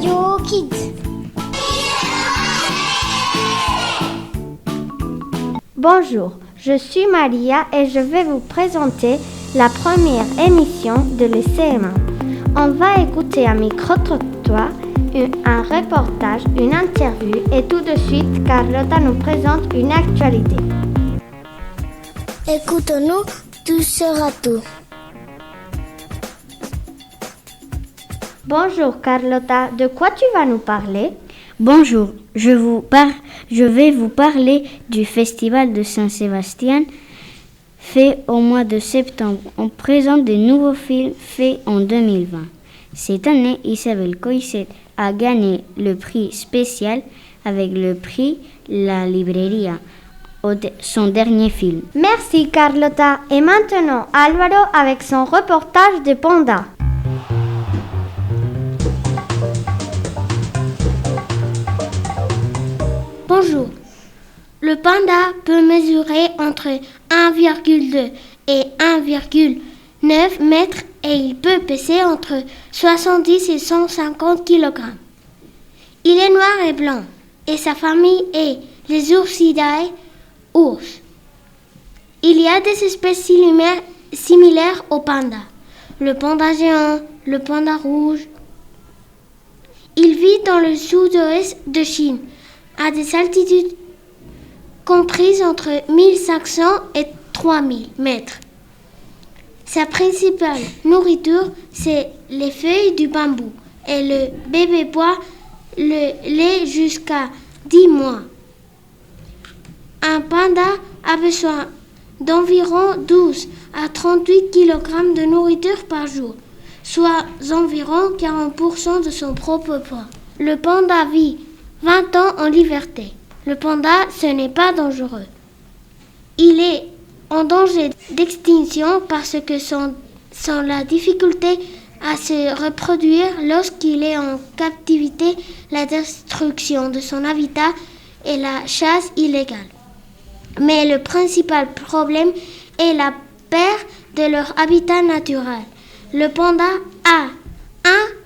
Radio Kids. Bonjour, je suis Maria et je vais vous présenter la première émission de l'ECM1. On va écouter un micro-trottoir, un reportage, une interview et tout de suite, Carlotta nous présente une actualité. Écoute-nous, tout sera tout. Bonjour Carlotta, de quoi tu vas nous parler? Bonjour, je vais vous parler du festival de Saint-Sébastien fait au mois de septembre. On présente des nouveaux films faits en 2020. Cette année, Isabelle Coixet a gagné le prix spécial avec le prix La Librería, son dernier film. Merci Carlotta. Et maintenant, Álvaro avec son reportage de Panda. Bonjour. Le panda peut mesurer entre 1,2 et 1,9 mètres et il peut peser entre 70 et 150 kg. Il est noir et blanc et sa famille est les Oursidae, ours. Il y a des espèces similaires au panda. Le panda géant, le panda rouge. Il vit dans le sud-ouest de Chine, à des altitudes comprises entre 1500 et 3000 mètres. Sa principale nourriture, c'est les feuilles du bambou et le bébé boit le lait jusqu'à 10 mois. Un panda a besoin d'environ 12 à 38 kg de nourriture par jour, soit environ 40% de son propre poids. Le panda vit 20 ans en liberté. Le panda, ce n'est pas dangereux. Il est en danger d'extinction parce que sans la difficulté à se reproduire lorsqu'il est en captivité, la destruction de son habitat et la chasse illégale. Mais le principal problème est la perte de leur habitat naturel. Le panda a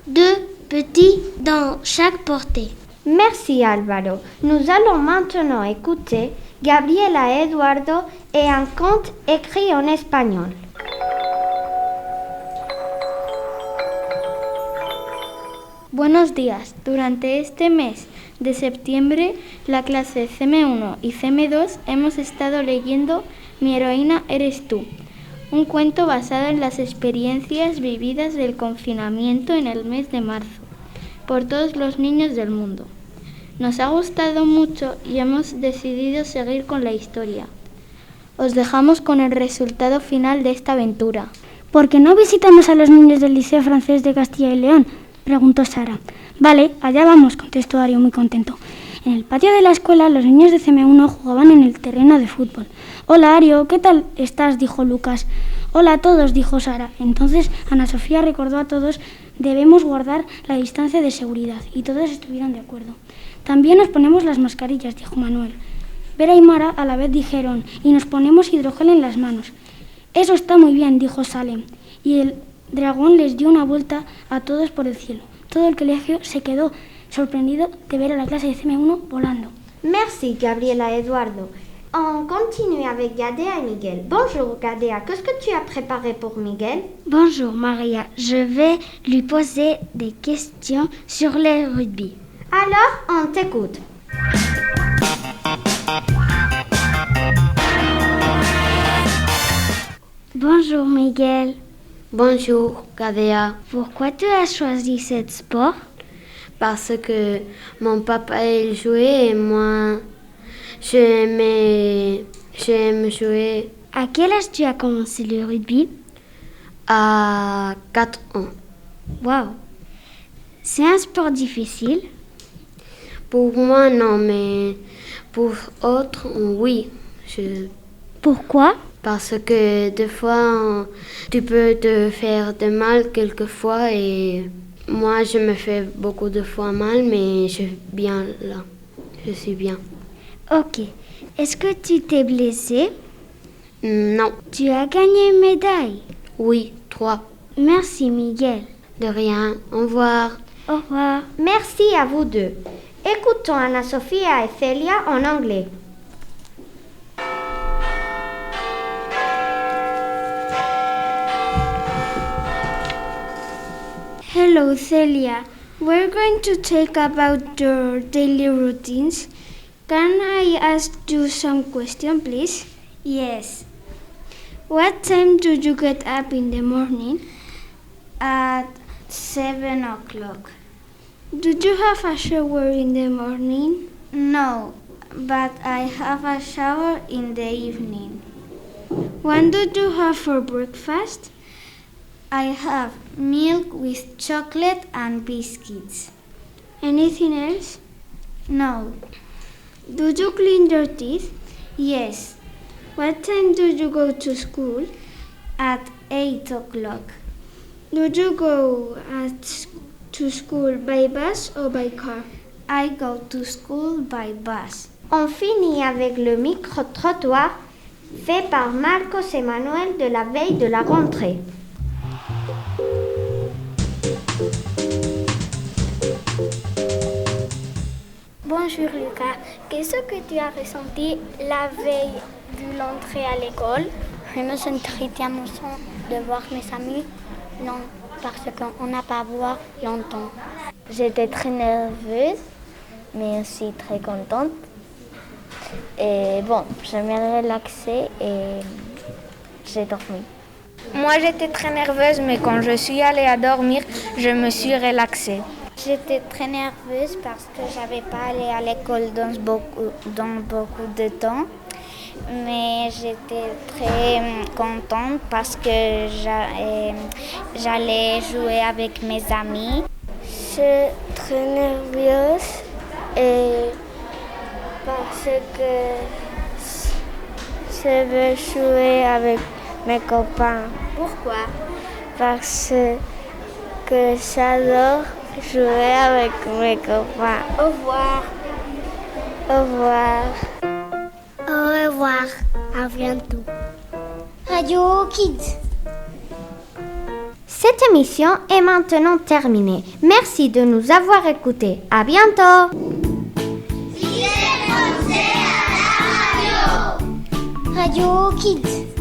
2 petits dans chaque portée. Merci Álvaro. Nous allons maintenant écouter Gabriela Eduardo et un conte écrit en espagnol. Buenos días. Durante este mes de septiembre, la clase CM1 y CM2 hemos estado leyendo Mi heroína eres tú, un cuento basado en las experiencias vividas del confinamiento en el mes de marzo por todos los niños del mundo. Nos ha gustado mucho y hemos decidido seguir con la historia. Os dejamos con el resultado final de esta aventura. ¿Por qué no visitamos a los niños del Liceo Francés de Castilla y León?, preguntó Sara. Vale, allá vamos, contestó Ario muy contento. En el patio de la escuela, los niños de CM1 jugaban en el terreno de fútbol. Hola Ario, ¿qué tal estás?, dijo Lucas. Hola a todos, dijo Sara. Entonces Ana Sofía recordó a todos: debemos guardar la distancia de seguridad, y todos estuvieron de acuerdo. También nos ponemos las mascarillas, dijo Manuel. Vera y Mara a la vez dijeron: y nos ponemos hidrogel en las manos. Eso está muy bien, dijo Salem. Y el dragón les dio una vuelta a todos por el cielo. Todo el colegio se quedó sorprendido de ver a la clase de CM1 volando. Merci Gabriela Eduardo. On continue avec Gadea et Miguel. Bonjour Gadea, qu'est-ce que tu as préparé pour Miguel? Bonjour Maria, je vais lui poser des questions sur le rugby. Alors, on t'écoute. Bonjour Miguel. Bonjour Gadea. Pourquoi tu as choisi ce sport? Parce que mon papa il jouait et moi j'aime jouer. À quel âge tu as commencé le rugby? À 4 ans. Wow. C'est un sport difficile? Pour moi non, mais pour autres oui. Pourquoi? Parce que des fois tu peux te faire de mal quelquefois et moi je me fais beaucoup de fois mal, mais je suis bien là. Je suis bien. Ok. Est-ce que tu t'es blessé? Non. Tu as gagné une médaille? Oui, 3. Merci Miguel. De rien. Au revoir. Au revoir. Merci à vous deux. Écoutons Anna-Sophia et Celia en anglais. Hello, Celia. We're going to talk about your daily routines. Can I ask you some questions, please? Yes. What time do you get up in the morning? At 7 o'clock. Do you have a shower in the morning? No, but I have a shower in the evening. What do you have for breakfast? I have milk with chocolate and biscuits. Anything else? No. Do you clean your teeth? Yes. What time do you go to school? At 8 o'clock. Do you go to school by bus or by car? I go to school by bus. On finit avec le micro-trottoir fait par Marcos et Manuel de la veille de la rentrée. Bonjour Lucas, qu'est-ce que tu as ressenti la veille de l'entrée à l'école? Je me sens très émotion de voir mes amis parce qu'on n'a pas vu longtemps. J'étais très nerveuse, mais aussi très contente. Et bon, je me relaxais et j'ai dormi. Moi, j'étais très nerveuse, mais quand je suis allée à dormir, je me suis relaxée. J'étais très nerveuse parce que je n'avais pas allé à l'école dans beaucoup de temps. Mais j'étais très contente parce que j'allais jouer avec mes amis. Je suis très nerveuse et parce que je veux jouer avec mes copains. Pourquoi? Parce que j'adore jouer avec mes copains. Au revoir. Au revoir. Au revoir. À bientôt. Radio Kids. Cette émission est maintenant terminée. Merci de nous avoir écoutés. À bientôt. Radio Kids.